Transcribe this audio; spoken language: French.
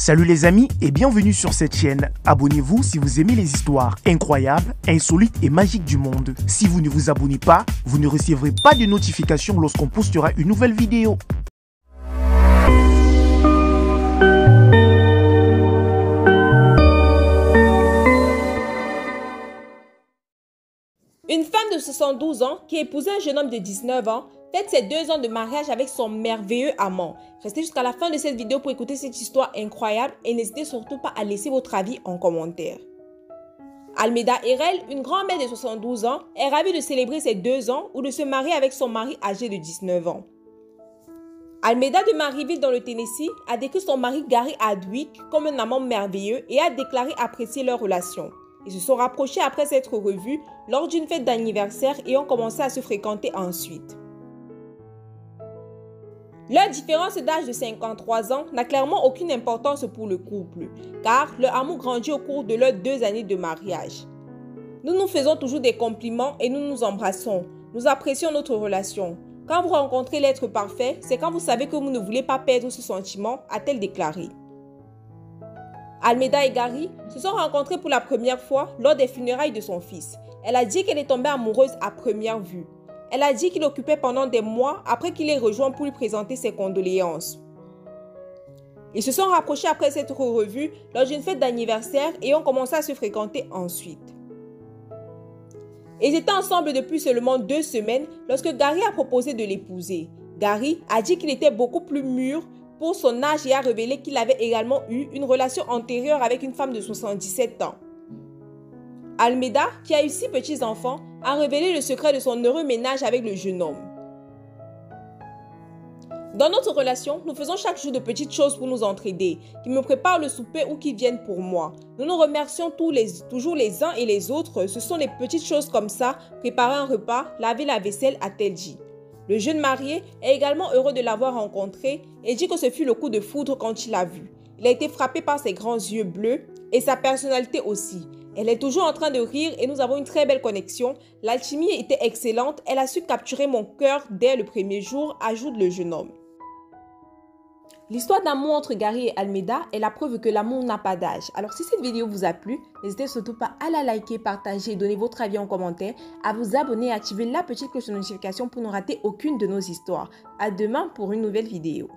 Salut les amis et bienvenue sur cette chaîne. Abonnez-vous si vous aimez les histoires incroyables, insolites et magiques du monde. Si vous ne vous abonnez pas, vous ne recevrez pas de notification lorsqu'on postera une nouvelle vidéo. Une femme de 72 ans qui a épousé un jeune homme de 19 ans fête ses 2 ans de mariage avec son merveilleux amant. Restez jusqu'à la fin de cette vidéo pour écouter cette histoire incroyable et n'hésitez surtout pas à laisser votre avis en commentaire. Almeida Herrell, une grand-mère de 72 ans, est ravie de célébrer ses 2 ans ou de se marier avec son mari âgé de 19 ans. Almeida de Maryville dans le Tennessee a décrit son mari Gary Hardwick comme un amant merveilleux et a déclaré apprécier leur relation. Ils se sont rapprochés après s'être revus lors d'une fête d'anniversaire et ont commencé à se fréquenter ensuite. Leur différence d'âge de 53 ans n'a clairement aucune importance pour le couple, car leur amour grandit au cours de leurs 2 années de mariage. Nous nous faisons toujours des compliments et nous nous embrassons. Nous apprécions notre relation. Quand vous rencontrez l'être parfait, c'est quand vous savez que vous ne voulez pas perdre ce sentiment, a-t-elle déclaré. Almeida et Gary se sont rencontrés pour la première fois lors des funérailles de son fils. Elle a dit qu'elle est tombée amoureuse à première vue. Elle a dit qu'il l'occupait pendant des mois après qu'il ait rejoint pour lui présenter ses condoléances. Ils se sont rapprochés après s'être revus lors d'une fête d'anniversaire et ont commencé à se fréquenter ensuite. Ils étaient ensemble depuis seulement 2 semaines lorsque Gary a proposé de l'épouser. Gary a dit qu'il était beaucoup plus mûr pour son âge et a révélé qu'il avait également eu une relation antérieure avec une femme de 77 ans. Almeida, qui a eu 6 petits-enfants, a révélé le secret de son heureux ménage avec le jeune homme. Dans notre relation, nous faisons chaque jour de petites choses pour nous entraider, qui me préparent le souper ou qui viennent pour moi. Nous nous remercions toujours les uns et les autres. Ce sont des petites choses comme ça, préparer un repas, laver la vaisselle, a-t-elle dit. Le jeune marié est également heureux de l'avoir rencontré et dit que ce fut le coup de foudre quand il l'a vu. Il a été frappé par ses grands yeux bleus et sa personnalité aussi. Elle est toujours en train de rire et nous avons une très belle connexion. L'alchimie était excellente. Elle a su capturer mon cœur dès le premier jour, ajoute le jeune homme. L'histoire d'amour entre Gary et Almeida est la preuve que l'amour n'a pas d'âge. Alors si cette vidéo vous a plu, n'hésitez surtout pas à la liker, partager, donner votre avis en commentaire, à vous abonner et activer la petite cloche de notification pour ne rater aucune de nos histoires. À demain pour une nouvelle vidéo.